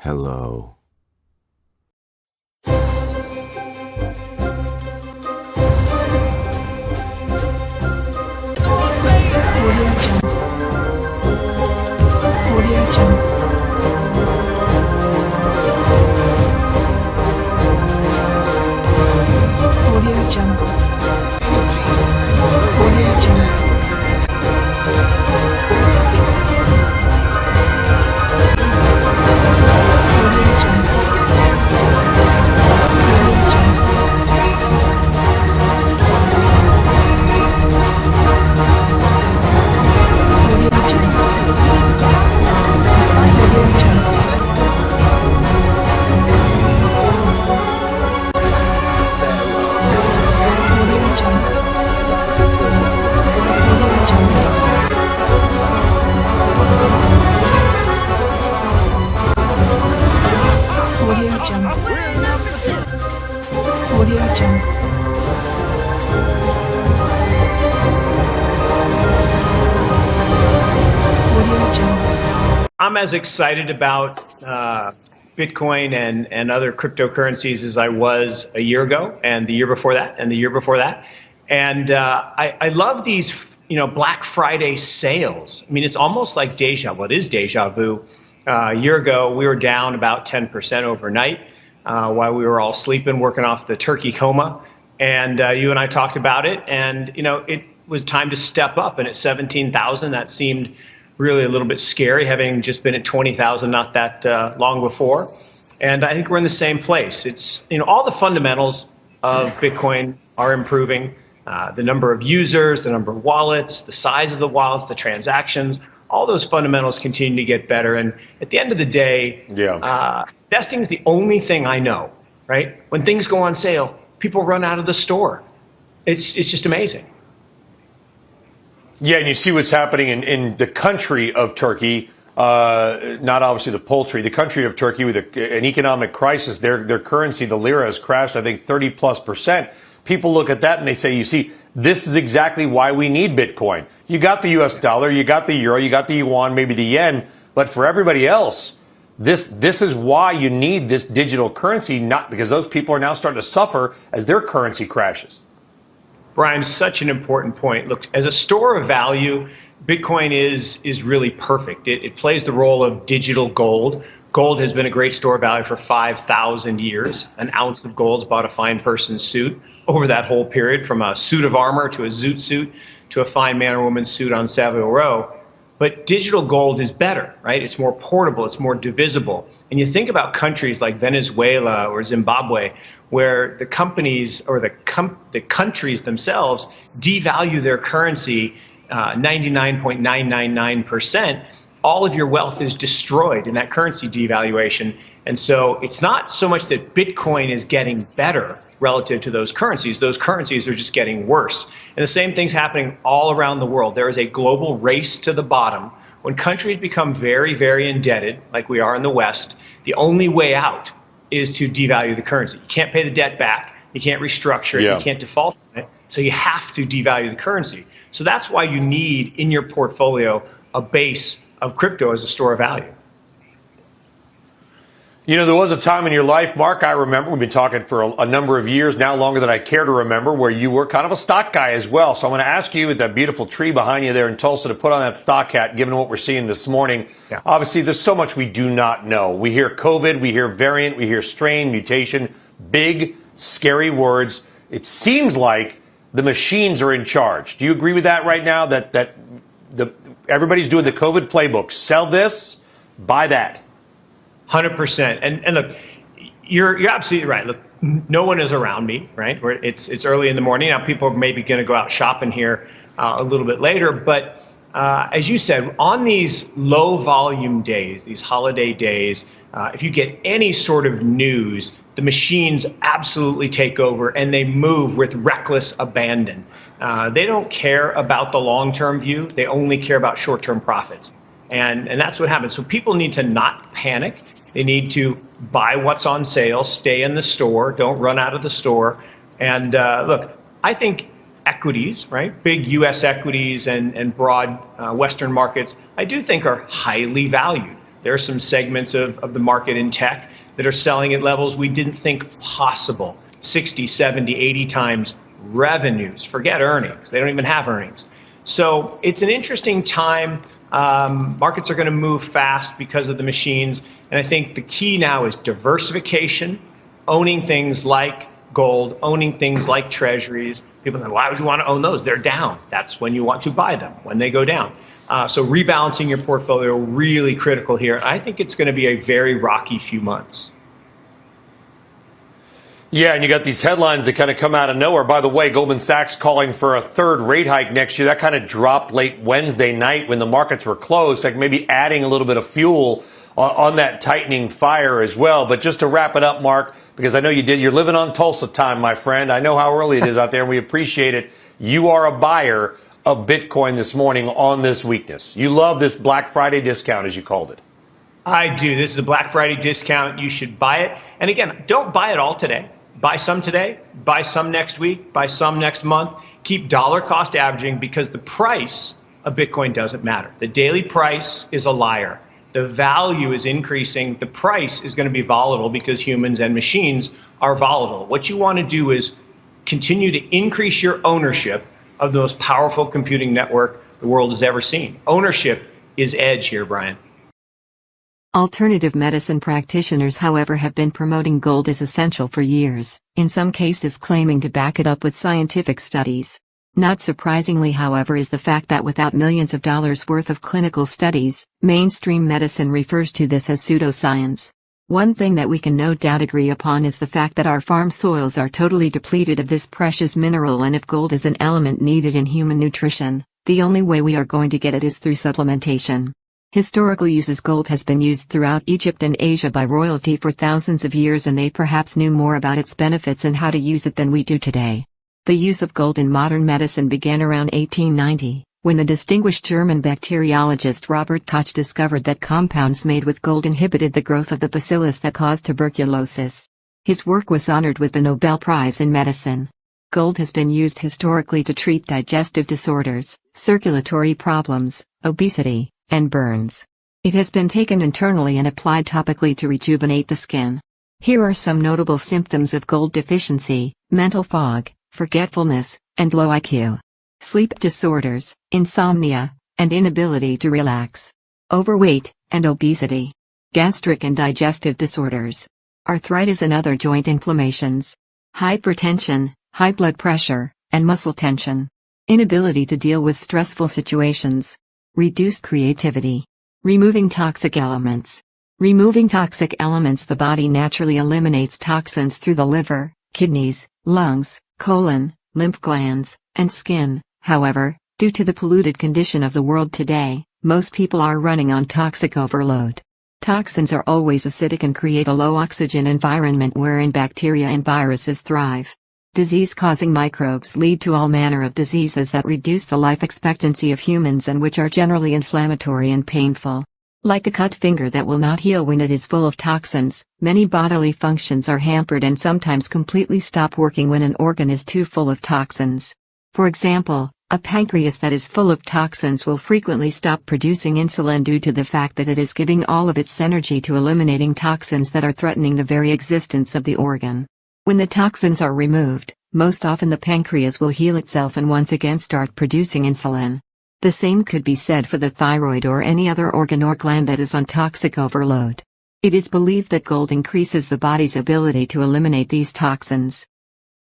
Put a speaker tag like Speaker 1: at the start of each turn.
Speaker 1: Hello.
Speaker 2: I'm as excited about Bitcoin and other cryptocurrencies as I was a year ago, and the year before that, and the year before that. And I love these, Black Friday sales. I mean, it's almost like it is deja vu. A year ago, we were down about 10% overnight while we were all sleeping, working off the turkey coma. And you and I talked about it, and it was time to step up. And at 17,000, that seemed really a little bit scary, having just been at 20,000 not that long before. And I think we're in the same place. It's, all the fundamentals of Bitcoin are improving. The number of users, the number of wallets, the size of the wallets, the transactions, all those fundamentals continue to get better. And at the end of the day, investing is the only thing I know, right? When things go on sale, people run out of the store. It's just amazing.
Speaker 3: Yeah, and you see what's happening in the country of Turkey, not obviously the poultry, the country of Turkey with an economic crisis. Their currency, the lira, has crashed, I think, 30+%. People look at that and they say, you see, this is exactly why we need Bitcoin. You got the US dollar, you got the euro, you got the yuan, maybe the yen, but for everybody else, this is why you need this digital currency, not because those people are now starting to suffer as their currency crashes.
Speaker 2: Brian, such an important point. Look, as a store of value, Bitcoin is really perfect. It plays the role of digital gold. Gold has been a great store of value for 5,000 years. An ounce of gold's bought a fine person's suit over that whole period, from a suit of armor to a zoot suit to a fine man or woman's suit on Savile Row. But digital gold is better, right? It's more portable, it's more divisible. And you think about countries like Venezuela or Zimbabwe, where the companies or the countries themselves devalue their currency 99.999%, all of your wealth is destroyed in that currency devaluation. And so it's not so much that Bitcoin is getting better relative to those currencies. Those currencies are just getting worse. And the same thing's happening all around the world. There is a global race to the bottom. When countries become very, very indebted, like we are in the West, the only way out is to devalue the currency. You can't pay the debt back. You can't restructure it. You can't default on it. So you have to devalue the currency. So that's why you need in your portfolio a base of crypto as a store of value.
Speaker 3: There was a time in your life, Mark, I remember, we've been talking for a number of years, now longer than I care to remember, where you were kind of a stock guy as well. So I'm going to ask you, with that beautiful tree behind you there in Tulsa, to put on that stock hat, given what we're seeing this morning. Yeah. Obviously, there's so much we do not know. We hear COVID, we hear variant, we hear strain, mutation, big, scary words. It seems like the machines are in charge. Do you agree with that right now, that everybody's doing the COVID playbook? Sell this, buy that.
Speaker 2: 100%. And look, you're absolutely right. Look, no one is around me, right? It's early in the morning. Now people are maybe going to go out shopping here a little bit later. But as you said, on these low volume days, these holiday days, if you get any sort of news, the machines absolutely take over and they move with reckless abandon. They don't care about the long-term view. They only care about short-term profits. And that's what happens. So people need to not panic. They need to buy what's on sale, stay in the store, don't run out of the store. And look, I think equities, right, big U.S. equities and broad Western markets, I do think are highly valued. There are some segments of the market in tech that are selling at levels we didn't think possible, 60, 70, 80 times revenues. Forget earnings. They don't even have earnings. So it's an interesting time. Markets are going to move fast because of the machines. And I think the key now is diversification, owning things like gold, owning things like treasuries. People say, why would you want to own those? They're down. That's when you want to buy them, when they go down. So rebalancing your portfolio, really critical here. I think it's going to be a very rocky few months.
Speaker 3: Yeah, and you got these headlines that kind of come out of nowhere. By the way, Goldman Sachs calling for a third rate hike next year. That kind of dropped late Wednesday night when the markets were closed, like maybe adding a little bit of fuel on that tightening fire as well. But just to wrap it up, Mark, because I know you're living on Tulsa time, my friend. I know how early it is out there, and we appreciate it. You are a buyer of Bitcoin this morning on this weakness. You love this Black Friday discount, as you called it.
Speaker 2: I do. This is a Black Friday discount. You should buy it. And again, don't buy it all today. Buy some today, buy some next week, buy some next month. Keep dollar cost averaging, because the price of Bitcoin doesn't matter. The daily price is a liar. The value is increasing. The price is going to be volatile because humans and machines are volatile. What you want to do is continue to increase your ownership of the most powerful computing network the world has ever seen. Ownership is edge here, Brian.
Speaker 1: Alternative medicine practitioners, however, have been promoting gold as essential for years, in some cases claiming to back it up with scientific studies. Not surprisingly, however, is the fact that without millions of dollars worth of clinical studies, mainstream medicine refers to this as pseudoscience. One thing that we can no doubt agree upon is the fact that our farm soils are totally depleted of this precious mineral, and if gold is an element needed in human nutrition, the only way we are going to get it is through supplementation. Historical uses. Gold has been used throughout Egypt and Asia by royalty for thousands of years, and they perhaps knew more about its benefits and how to use it than we do today. The use of gold in modern medicine began around 1890, when the distinguished German bacteriologist Robert Koch discovered that compounds made with gold inhibited the growth of the bacillus that caused tuberculosis. His work was honored with the Nobel Prize in Medicine. Gold has been used historically to treat digestive disorders, circulatory problems, obesity, and burns. It has been taken internally and applied topically to rejuvenate the skin. Here are some notable symptoms of gold deficiency: mental fog, forgetfulness, and low IQ. Sleep disorders, insomnia, and inability to relax. Overweight and obesity. Gastric and digestive disorders. Arthritis and other joint inflammations. Hypertension, high blood pressure, and muscle tension. Inability to deal with stressful situations. Reduced creativity. Removing toxic elements. Removing toxic elements. The body naturally eliminates toxins through the liver, kidneys, lungs, colon, lymph glands, and skin. However, due to the polluted condition of the world today, most people are running on toxic overload. Toxins are always acidic and create a low oxygen environment wherein bacteria and viruses thrive. Disease-causing microbes lead to all manner of diseases that reduce the life expectancy of humans and which are generally inflammatory and painful. Like a cut finger that will not heal when it is full of toxins, many bodily functions are hampered and sometimes completely stop working when an organ is too full of toxins. For example, a pancreas that is full of toxins will frequently stop producing insulin due to the fact that it is giving all of its energy to eliminating toxins that are threatening the very existence of the organ. When the toxins are removed, most often the pancreas will heal itself and once again start producing insulin. The same could be said for the thyroid or any other organ or gland that is on toxic overload. It is believed that gold increases the body's ability to eliminate these toxins.